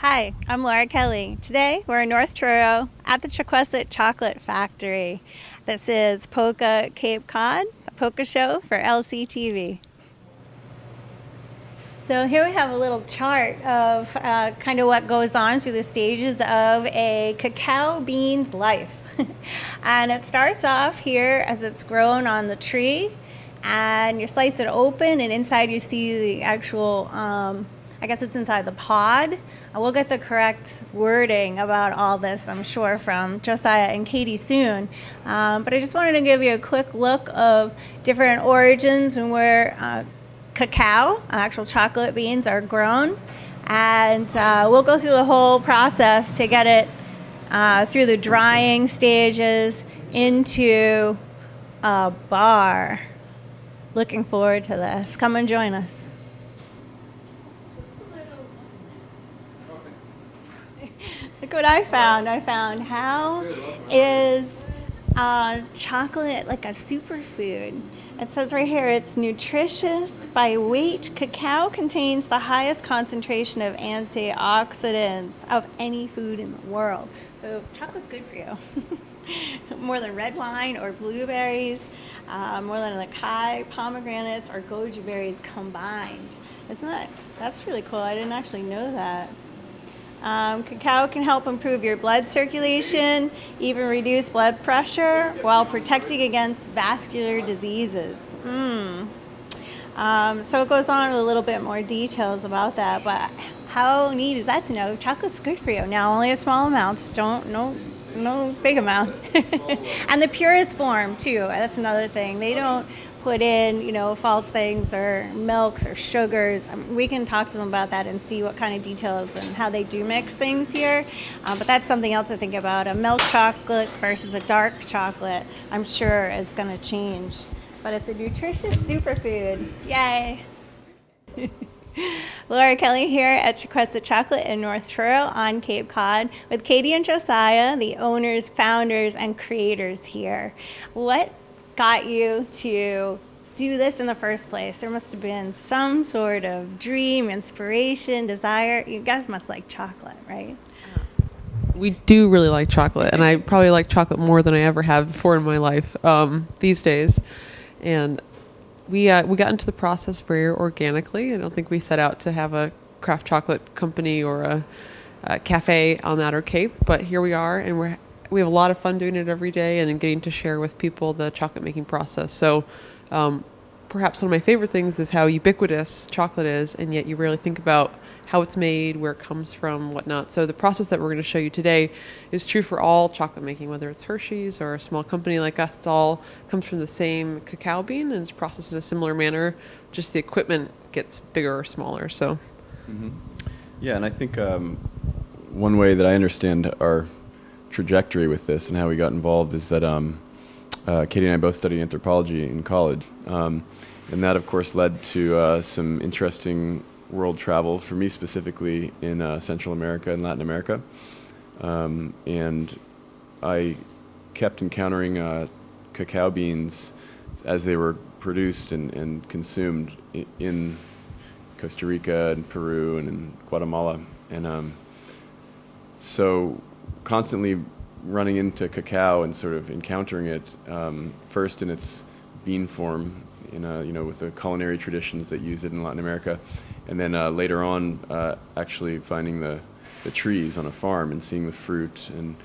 Hi, I'm Laura Kelley. Today we're in North Truro at the Chequessett Chocolate Factory. This is POCCA Cape Cod, a POCCA show for LCTV. So here we have a little chart of kind of what goes on through the stages of a cacao bean's life. And it starts off here as it's grown on the tree, and you slice it open, and inside you see the actual, I guess it's inside the pod. We'll get the correct wording about all this, I'm sure, from Josiah and Katie soon. But I just wanted to give you a quick look of different origins and where cacao, actual chocolate beans, are grown. And we'll go through the whole process to get it through the drying stages into a bar. Looking forward to this. Come and join us. Look what I found. How is chocolate like a superfood? It says right here, it's nutritious by weight. Cacao contains the highest concentration of antioxidants of any food in the world. So chocolate's good for you. More than red wine or blueberries, more than acai, pomegranates, or goji berries combined. That's really cool. I didn't actually know that. Cacao can help improve your blood circulation, even reduce blood pressure while protecting against vascular diseases. So it goes on with a little bit more details about that, but how neat is that to know chocolate's good for you? Now, only in small amounts, no big amounts. And the purest form, too, that's another thing. They don't put in, false things or milks or sugars. We can talk to them about that and see what kind of details and how they do mix things here. But that's something else to think about. A milk chocolate versus a dark chocolate, I'm sure, is going to change. But it's a nutritious superfood. Yay! Laura Kelley here at Chequessett Chocolate in North Truro on Cape Cod with Katie and Josiah, the owners, founders, and creators here. What got you to do this in the first place? There must have been some sort of dream, inspiration, desire. You guys must like chocolate, right? We do really like chocolate, and I probably like chocolate more than I ever have before in my life these days. And we got into the process very organically. I don't think we set out to have a craft chocolate company or a cafe on the Outer Cape, but here we are, and we have a lot of fun doing it every day and getting to share with people the chocolate making process. So perhaps one of my favorite things is how ubiquitous chocolate is, and yet you rarely think about how it's made, where it comes from, whatnot. So the process that we're going to show you today is true for all chocolate making, whether it's Hershey's or a small company like us. It's all comes from the same cacao bean and is processed in a similar manner. Just the equipment gets bigger or smaller. So, Yeah, and I think one way that I understand our trajectory with this and how we got involved is that Katie and I both studied anthropology in college, and that of course led to some interesting world travel for me, specifically in Central America and Latin America, and I kept encountering cacao beans as they were produced and consumed in Costa Rica and Peru and in Guatemala, and so constantly running into cacao and sort of encountering it first in its bean form, with the culinary traditions that use it in Latin America, and then later on actually finding the trees on a farm and seeing the fruit and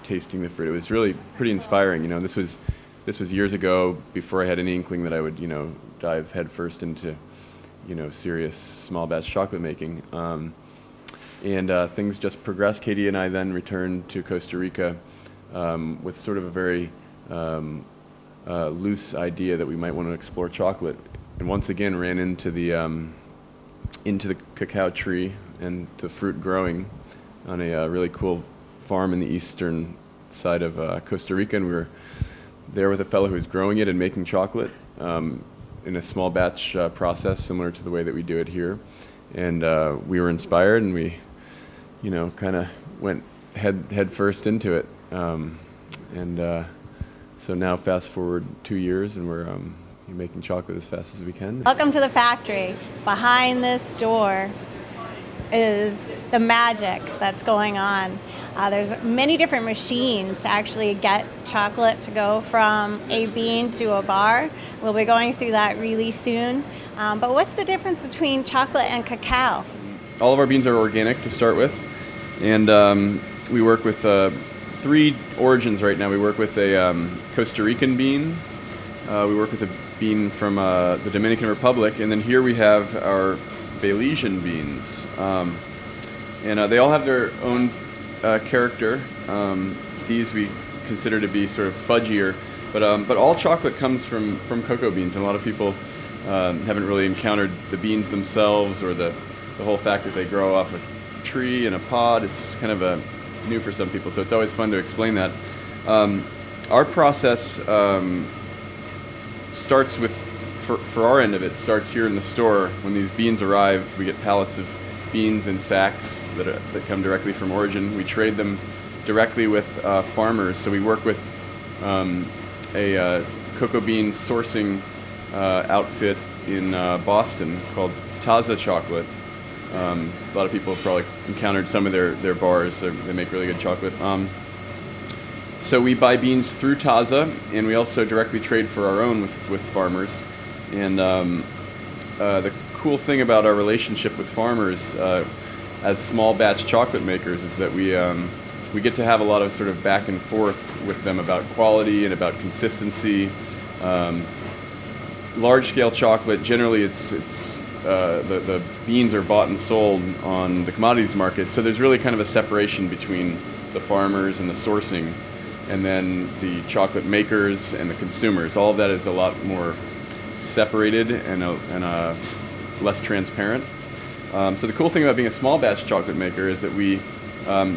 tasting the fruit. It was really pretty inspiring. This was years ago, before I had any inkling that I would dive headfirst into serious small batch chocolate making. And things just progressed. Katie and I then returned to Costa Rica with sort of a very loose idea that we might want to explore chocolate, and once again ran into the cacao tree and the fruit growing on a really cool farm in the eastern side of Costa Rica, and we were there with a fellow who was growing it and making chocolate in a small batch process similar to the way that we do it here, and we were inspired, and we kind of went head first into it, and so now fast forward 2 years, and we're making chocolate as fast as we can. Welcome to the factory. Behind this door is the magic that's going on. There's many different machines to actually get chocolate to go from a bean to a bar. We'll be going through that really soon. But what's the difference between chocolate and cacao? All of our beans are organic to start with, and we work with 3 origins right now. We work with a Costa Rican bean, we work with a bean from the Dominican Republic, and then here we have our Belizean beans. And they all have their own character. These we consider to be sort of fudgier, but all chocolate comes from cocoa beans, and a lot of people haven't really encountered the beans themselves or the whole fact that they grow off a tree in a pod. It's kind of new for some people, so it's always fun to explain that. Our process starts with, for our end of it, starts here in the store. When these beans arrive, we get pallets of beans in sacks that come directly from origin. We trade them directly with farmers. So we work with a cocoa bean sourcing outfit in Boston called Taza Chocolate. A lot of people have probably encountered some of their bars. They make really good chocolate. So we buy beans through Taza, and we also directly trade for our own with farmers. And the cool thing about our relationship with farmers as small batch chocolate makers is that we get to have a lot of sort of back and forth with them about quality and about consistency. Large scale chocolate, generally it's the beans are bought and sold on the commodities market, so there's really kind of a separation between the farmers and the sourcing, and then the chocolate makers and the consumers. All of that is a lot more separated and less transparent. So the cool thing about being a small batch chocolate maker is that we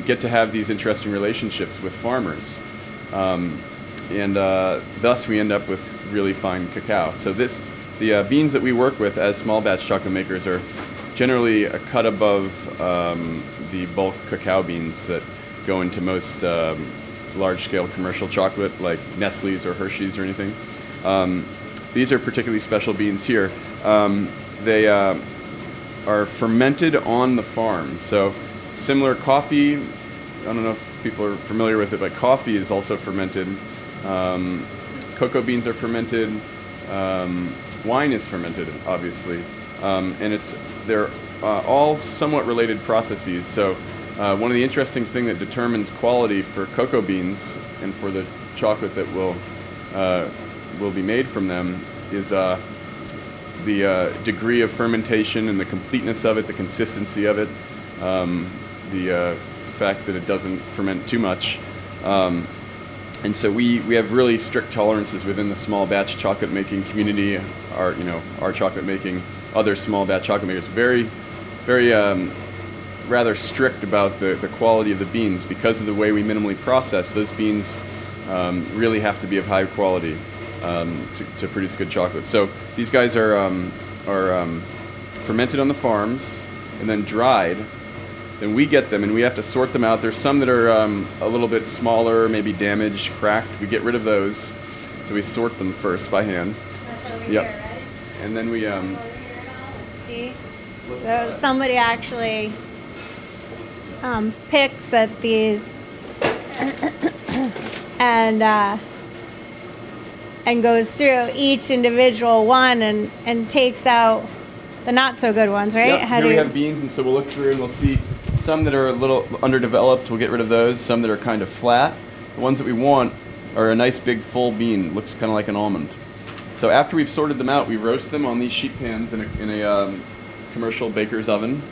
get to have these interesting relationships with farmers, and thus we end up with really fine cacao. So the beans that we work with as small batch chocolate makers are generally a cut above the bulk cacao beans that go into most large-scale commercial chocolate like Nestle's or Hershey's or anything. These are particularly special beans here. They are fermented on the farm. So similar coffee, I don't know if people are familiar with it, but coffee is also fermented. Cocoa beans are fermented. Wine is fermented, obviously. And they're all somewhat related processes. So one of the interesting things that determines quality for cocoa beans and for the chocolate that will be made from them is the degree of fermentation and the completeness of it, the consistency of it, the fact that it doesn't ferment too much. And so we have really strict tolerances within the small batch chocolate making community. Our chocolate making, other small batch chocolate makers, very rather strict about the quality of the beans because of the way we minimally process. Those beans really have to be of high quality to produce good chocolate. So these guys are fermented on the farms and then dried. Then we get them and we have to sort them out. There's some that are a little bit smaller, maybe damaged, cracked. We get rid of those. So we sort them first by hand. That's over Yep. here, right? And then we See? So somebody actually picks at these and goes through each individual one and takes out the not so good ones, right? Yep. Here we have beans, and so we'll look through and we'll see some that are a little underdeveloped. We'll get rid of those. Some that are kind of flat. The ones that we want are a nice big full bean. Looks kind of like an almond. So after we've sorted them out, we roast them on these sheet pans in a commercial baker's oven,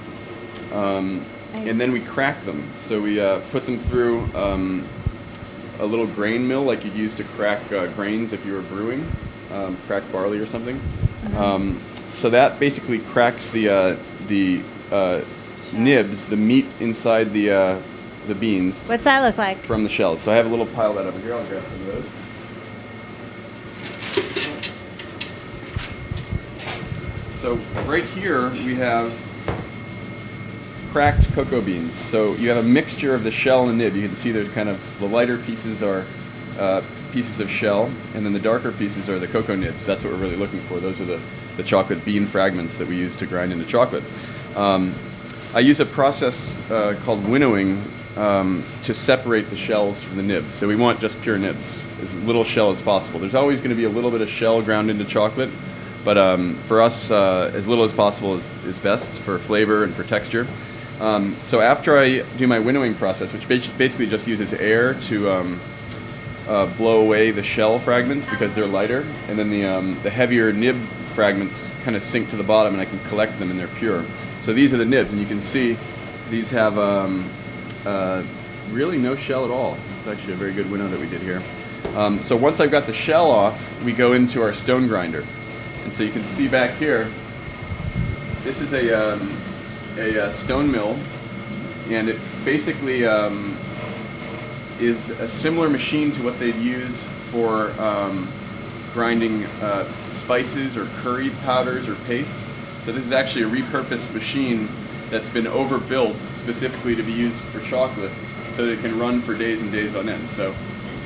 Nice. and then we crack them. So we put them through a little grain mill, like you'd use to crack grains if you were brewing, cracked barley or something. So that basically cracks the nibs, the meat inside the beans What's that look like? from the shells. So I have a little pile of that over here. I'll grab some of those. So right here we have cracked cocoa beans. So you have a mixture of the shell and the nib. You can see there's kind of the lighter pieces are pieces of shell, and then the darker pieces are the cocoa nibs. That's what we're really looking for. Those are the chocolate bean fragments that we use to grind into chocolate. I use a process called winnowing to separate the shells from the nibs. So we want just pure nibs, as little shell as possible. There's always going to be a little bit of shell ground into chocolate, but for us, as little as possible is best for flavor and for texture. So after I do my winnowing process, which basically just uses air to blow away the shell fragments because they're lighter, and then the heavier nib fragments kind of sink to the bottom, and I can collect them and they're pure. So these are the nibs, and you can see these have really no shell at all. This is actually a very good winnow that we did here. So once I've got the shell off, we go into our stone grinder. And so you can see back here, this is a stone mill, and it basically is a similar machine to what they'd use for grinding spices or curry powders or pastes. So this is actually a repurposed machine that's been overbuilt specifically to be used for chocolate, so that it can run for days and days on end. So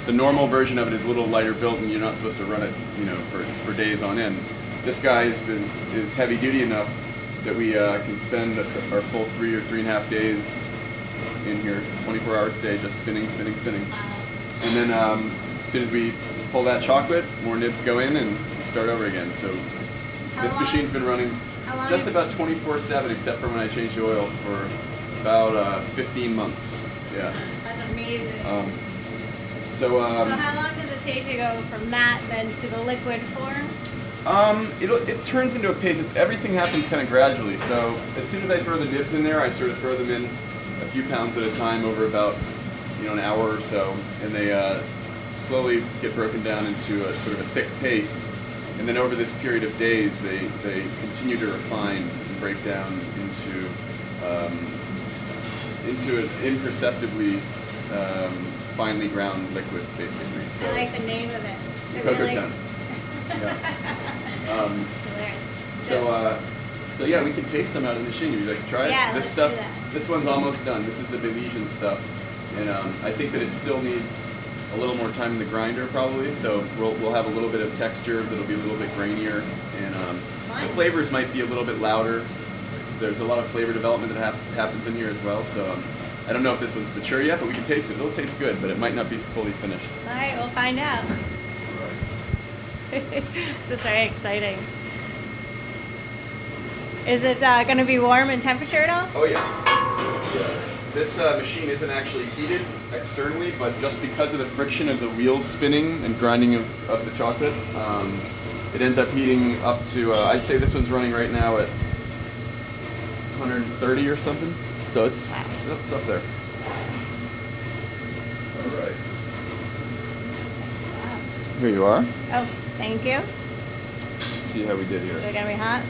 the normal version of it is a little lighter built, and you're not supposed to run it, for days on end. This guy is heavy duty enough that we can spend our full 3 or 3.5 days in here, 24 hours a day, just spinning. And then as soon as we pull that chocolate, more nibs go in and we start over again. So this machine's been running just about 24/7, except for when I change the oil, for about 15 months. Yeah. That's amazing. So how long does it take to go from that then to the liquid form? It turns into a paste. Everything happens kind of gradually. So as soon as I throw the nibs in there, I sort of throw them in a few pounds at a time over about an hour or so, and they slowly get broken down into a sort of a thick paste. And then over this period of days, they continue to refine and break down into an imperceptibly finely ground liquid, basically. So I like the name of it. Chequessett. Yeah. So yeah, we can taste some out of the machine. Would you like to try it? Yeah, This let's stuff, do that. this one's almost done. This is the Belizean stuff, and I think that it still needs a little more time in the grinder probably. So we'll have a little bit of texture that'll be a little bit grainier, and the flavors might be a little bit louder. There's a lot of flavor development that happens in here as well. So I don't know if this one's mature yet, but we can taste it. It'll taste good, but it might not be fully finished. All right, we'll find out. This is very exciting. Is it going to be warm in temperature at all? Oh yeah. This machine isn't actually heated externally, but just because of the friction of the wheels spinning and grinding of the chocolate, it ends up heating up to, I'd say this one's running right now at 130 or something. So it's up there. All right. Here you are. Oh, thank you. See how we did here. Is it going to be hot?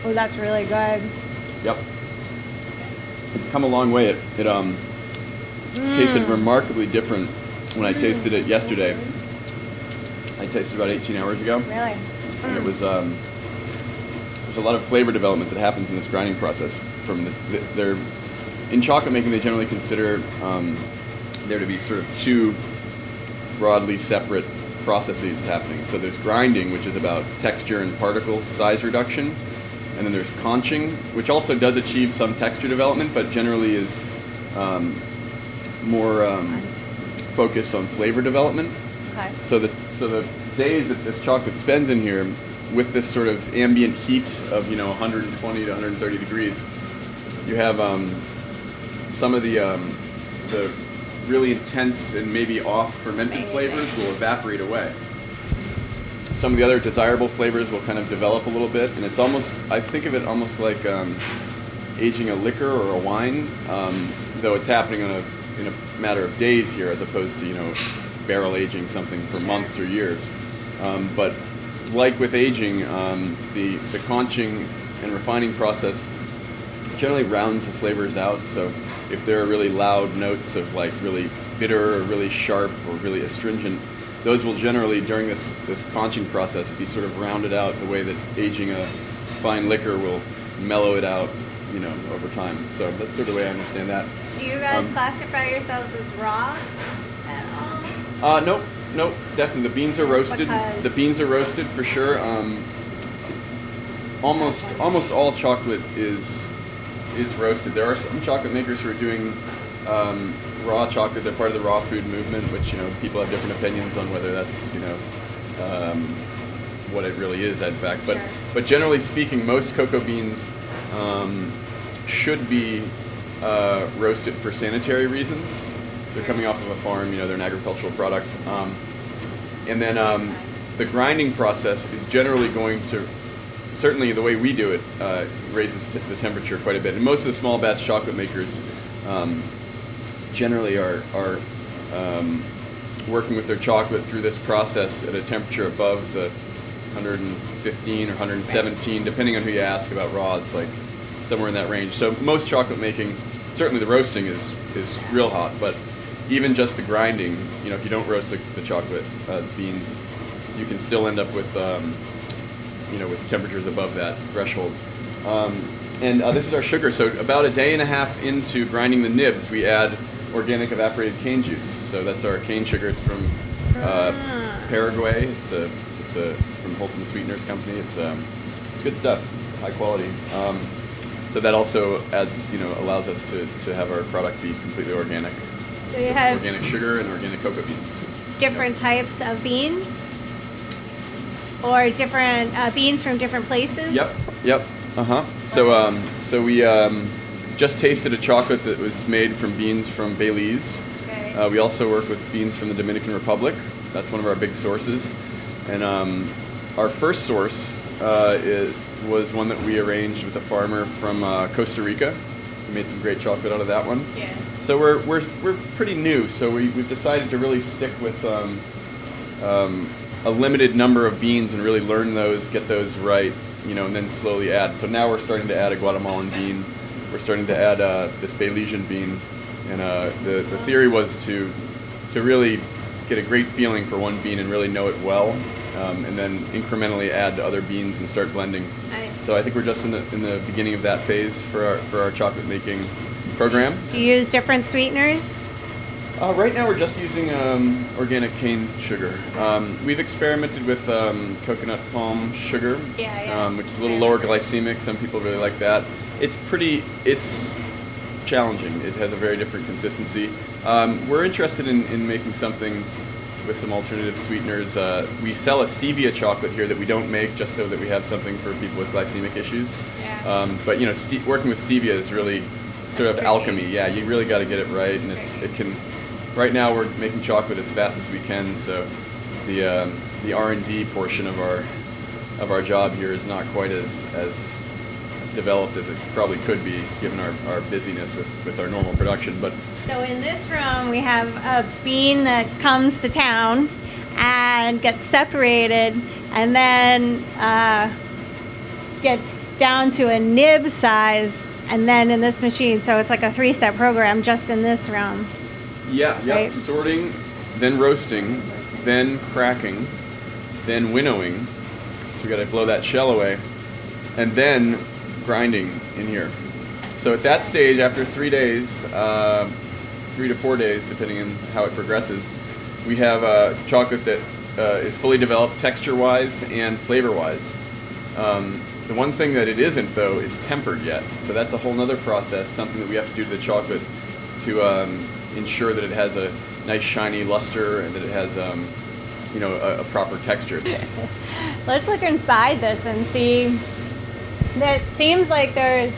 Oh, that's really good. Yep. It's come a long way. It tasted remarkably different when I tasted it yesterday. I tasted about 18 hours ago. Really? And it was there's a lot of flavor development that happens in this grinding process. In chocolate making, they generally consider there to be sort of two broadly separate processes happening. So there's grinding, which is about texture and particle size reduction. And then there's conching, which also does achieve some texture development, but generally is more focused on flavor development. Okay. So the days that this chocolate spends in here, with this sort of ambient heat of 120 to 130 degrees, you have some of the really intense and maybe off fermented flavors will evaporate away. Some of the other desirable flavors will kind of develop a little bit, and it's almost, I think of it almost like aging a liquor or a wine, though it's happening in a matter of days here, as opposed to barrel aging something for months or years. But like with aging, the conching and refining process generally rounds the flavors out. So if there are really loud notes of like really bitter or really sharp or really astringent, those will generally, during this conching process, be sort of rounded out the way that aging a fine liquor will mellow it out, over time. So that's sort of the way I understand that. Do you guys classify yourselves as raw at all? Nope, definitely. The beans are roasted. Because- The beans are roasted for sure. almost all chocolate is roasted. There are some chocolate makers who are doing raw chocolate. They're part of the raw food movement, which, you know, people have different opinions on whether that's, you know, what it really is, in fact. But generally speaking, most cocoa beans should be roasted for sanitary reasons. They're coming off of a farm, you know, they're an agricultural product. And then the grinding process is generally going to, certainly the way we do it, raises the temperature quite a bit. And most of the small batch chocolate makers generally are working with their chocolate through this process at a temperature above the 115 or 117, depending on who you ask about raw. It's like somewhere in that range. So most chocolate making, certainly the roasting is real hot, but even just the grinding, you know, if you don't roast the chocolate beans, you can still end up with, you know, with temperatures above that threshold. And this is our sugar. So about a day and a half into grinding the nibs, we add organic evaporated cane juice. So that's our cane sugar. It's from Paraguay. It's from Wholesome Sweeteners Company. It's good stuff, high quality. So that also adds, you know, allows us to have our product be completely organic. So you have organic sugar and organic cocoa beans. Different types of beans, or different beans from different places. Yep. So we just tasted a chocolate that was made from beans from Belize. Okay. We also work with beans from the Dominican Republic. That's one of our big sources. And our first source was one that we arranged with a farmer from Costa Rica. We made some great chocolate out of that one. Yeah. So we're pretty new. So we've decided to really stick with a limited number of beans and really learn those, get those right, you know, and then slowly add. So now we're starting to add a Guatemalan bean. We're starting to add this Belizean bean. And the theory was to really get a great feeling for one bean and really know it well, and then incrementally add the other beans and start blending. Nice. So I think we're just in the beginning of that phase for our chocolate making program. Do you use different sweeteners? Right now we're just using organic cane sugar. We've experimented with coconut palm sugar, which is a little lower glycemic. Some people really like that. It's challenging. It has a very different consistency. We're interested in making something with some alternative sweeteners. We sell a stevia chocolate here that we don't make just so that we have something for people with glycemic issues. Yeah. But you know, working with stevia is really sort of alchemy. Yeah, you really got to get it right, and it can. Right now, we're making chocolate as fast as we can, so the R&D portion of our job here is not quite as developed as it probably could be, given our busyness with our normal production. But so in this room, we have a bean that comes to town and gets separated, and then gets down to a nib size, and then in this machine. So it's like a 3-step program just in this room. Yeah. Right? Sorting, then roasting, then cracking, then winnowing. So we got to blow that shell away, and then grinding in here. So at that stage, after 3 days, 3 to 4 days, depending on how it progresses, we have a chocolate that is fully developed texture-wise and flavor-wise. The one thing that it isn't, though, is tempered yet. So that's a whole other process, something that we have to do to the chocolate to ensure that it has a nice shiny luster and that it has a proper texture. Let's look inside this and see. It seems like there's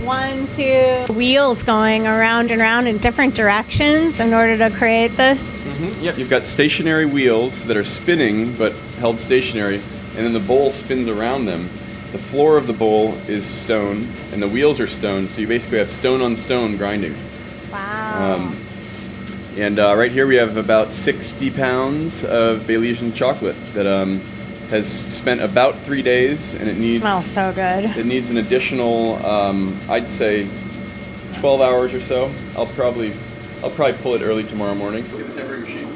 1, 2 wheels going around and around in different directions in order to create this. Mm-hmm. Yep, you've got stationary wheels that are spinning but held stationary, and then the bowl spins around them. The floor of the bowl is stone, and the wheels are stone, so you basically have stone on stone grinding. Wow. And right here we have about 60 pounds of Belizean chocolate that has spent about 3 days, and it smells so good. It needs an additional, I'd say, 12 hours or so. I'll probably pull it early tomorrow morning. Look at the tempering machine.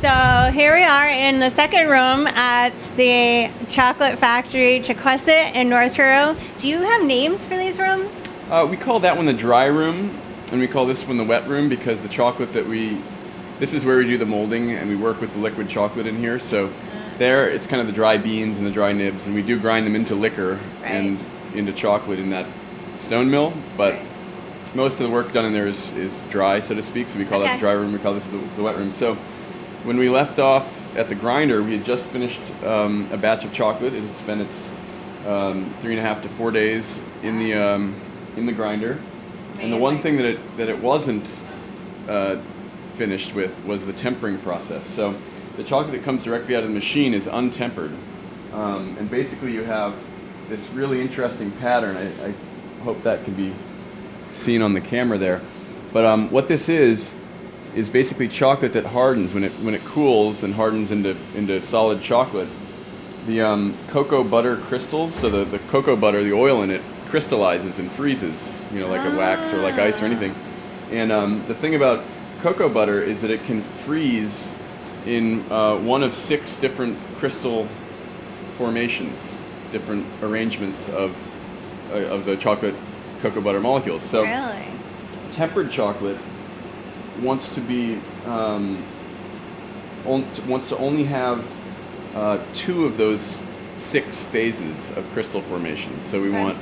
So here we are in the second room at the chocolate factory Chequessett in North Truro. Do you have names for these rooms? We call that one the dry room, and we call this one the wet room because the chocolate this is where we do the molding, and we work with the liquid chocolate in here. So there, it's kind of the dry beans and the dry nibs, and we do grind them into liquor and into chocolate in that stone mill. But most of the work done in there is dry, so to speak. So we call that the dry room. We call this the wet room. So when we left off at the grinder, we had just finished a batch of chocolate. It had spent its 3.5 to 4 days in the grinder. Amazing. And the one thing that it wasn't finished with was the tempering process. So the chocolate that comes directly out of the machine is untempered, and basically you have this really interesting pattern. I hope that can be seen on the camera there. But what this is basically chocolate that hardens when it cools and hardens into solid chocolate. The cocoa butter crystals, so the cocoa butter, the oil in it, crystallizes and freezes, like a wax or like ice or anything. And the thing about cocoa butter is that it can freeze in one of 6 different crystal formations, different arrangements of the chocolate cocoa butter molecules. So really? Tempered chocolate wants to be wants to only have 2 of those 6 phases of crystal formations. So we want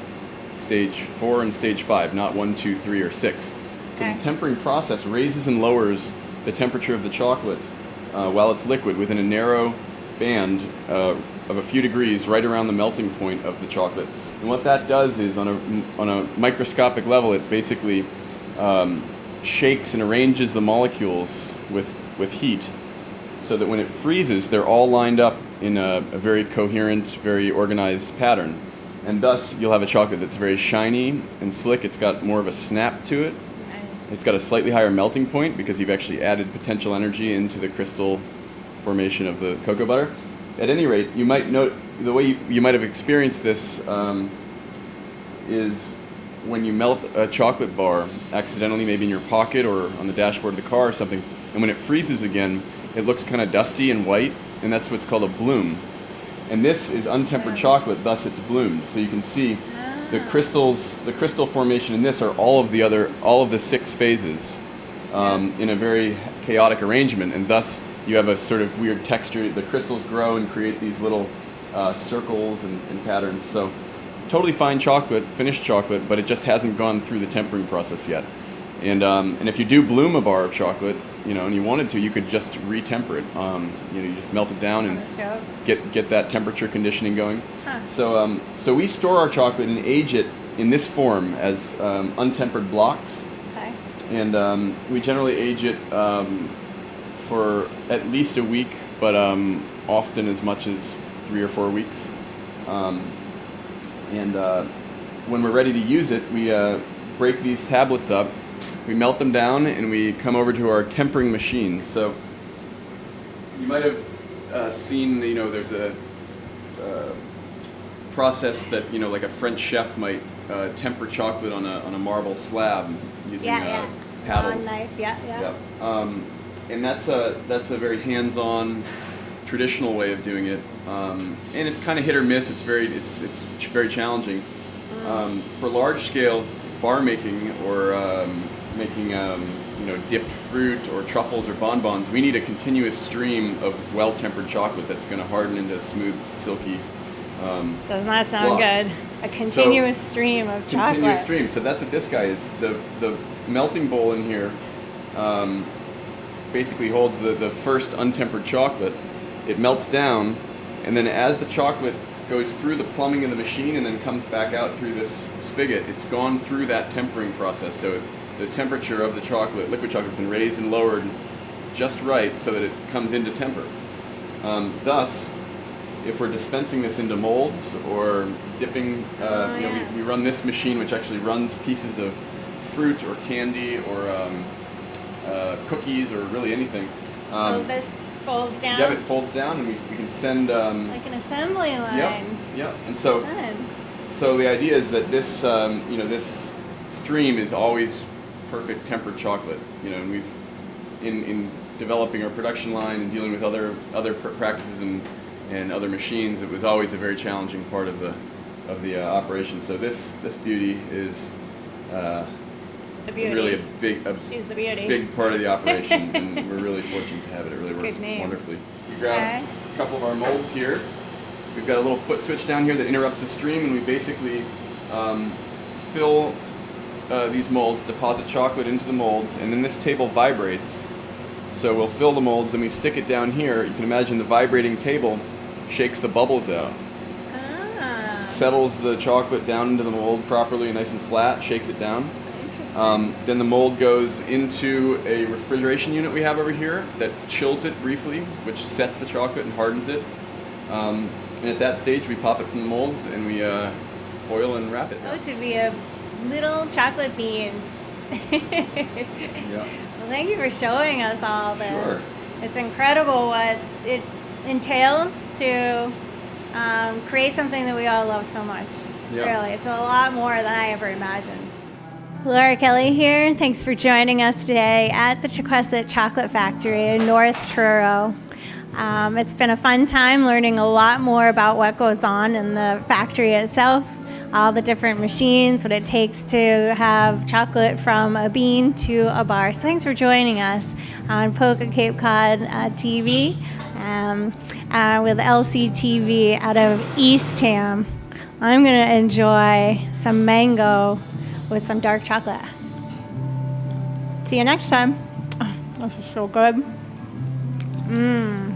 stage 4 and stage 5, not 1, 2, 3, or 6. So the tempering process raises and lowers the temperature of the chocolate while it's liquid within a narrow band of a few degrees right around the melting point of the chocolate. And what that does is, on a microscopic level, it basically shakes and arranges the molecules with heat, so that when it freezes, they're all lined up in a very coherent, very organized pattern. And thus, you'll have a chocolate that's very shiny and slick. It's got more of a snap to it. It's got a slightly higher melting point because you've actually added potential energy into the crystal formation of the cocoa butter. At any rate, you might note, the way you might have experienced this is when you melt a chocolate bar accidentally, maybe in your pocket or on the dashboard of the car or something, and when it freezes again, it looks kind of dusty and white, and that's what's called a bloom. And this is untempered chocolate, thus it's bloomed. So you can see the crystal formation in this are all of the 6 phases in a very chaotic arrangement, and thus you have a sort of weird texture. The crystals grow and create these little circles and patterns. So totally fine chocolate, finished chocolate, but it just hasn't gone through the tempering process yet. And if you do bloom a bar of chocolate, and you wanted to, you could just retemper it. You just melt it down and get that temperature conditioning going. So we store our chocolate and age it in this form as untempered blocks. Okay. And we generally age it for at least a week, but often as much as 3 or 4 weeks. And when we're ready to use it, we break these tablets up. We melt them down, and we come over to our tempering machine. So you might have seen, there's a process that, like a French chef might temper chocolate on a marble slab using paddles. Knife, yeah. And that's a very hands-on, traditional way of doing it, and it's kind of hit or miss. It's very challenging. For large-scale bar making or making dipped fruit or truffles or bonbons, we need a continuous stream of well-tempered chocolate that's going to harden into smooth, silky. Does not sound good. A continuous stream of chocolate. Continuous stream. So that's what this guy is. The melting bowl in here basically holds the first untempered chocolate. It melts down, and then as the chocolate goes through the plumbing of the machine and then comes back out through this spigot, it's gone through that tempering process. So the temperature of the chocolate, liquid chocolate, has been raised and lowered just right so that it comes into temper. Thus, if we're dispensing this into molds or dipping, we run this machine, which actually runs pieces of fruit or candy or cookies or really anything. This folds down? Yeah, it folds down, and we can send... like an assembly line. Yep. And so the idea is that this, this stream is always perfect tempered chocolate. And we've, in developing our production line and dealing with other practices and other machines, it was always a very challenging part of the operation. So this beauty is The beauty. really a She's the beauty. big part of the operation, and we're really fortunate to have it. It really works Good name. wonderfully. We grab Okay. a couple of our molds here. We've got a little foot switch down here that interrupts the stream, and we basically fill these molds, deposit chocolate into the molds, and then this table vibrates. So we'll fill the molds, then we stick it down here. You can imagine the vibrating table shakes the bubbles out, Ah, settles the chocolate down into the mold properly, nice and flat, shakes it down. interesting. Then the mold goes into a refrigeration unit we have over here that chills it briefly, which sets the chocolate and hardens it. And at that stage, we pop it from the molds and we foil and wrap it. Oh, to be a little chocolate bean. Yeah. Well, thank you for showing us all this. Sure. It's incredible what it entails to create something that we all love so much. Yeah. Really, it's a lot more than I ever imagined. Laura Kelley here. Thanks for joining us today at the Chequessett Chocolate Factory in North Truro. It's been a fun time learning a lot more about what goes on in the factory itself, all the different machines, what it takes to have chocolate from a bean to a bar. So thanks for joining us on POCCA Cape Cod TV with LCTV out of Eastham. I'm going to enjoy some mango with some dark chocolate. See you next time. Oh, this is so good. Mmm.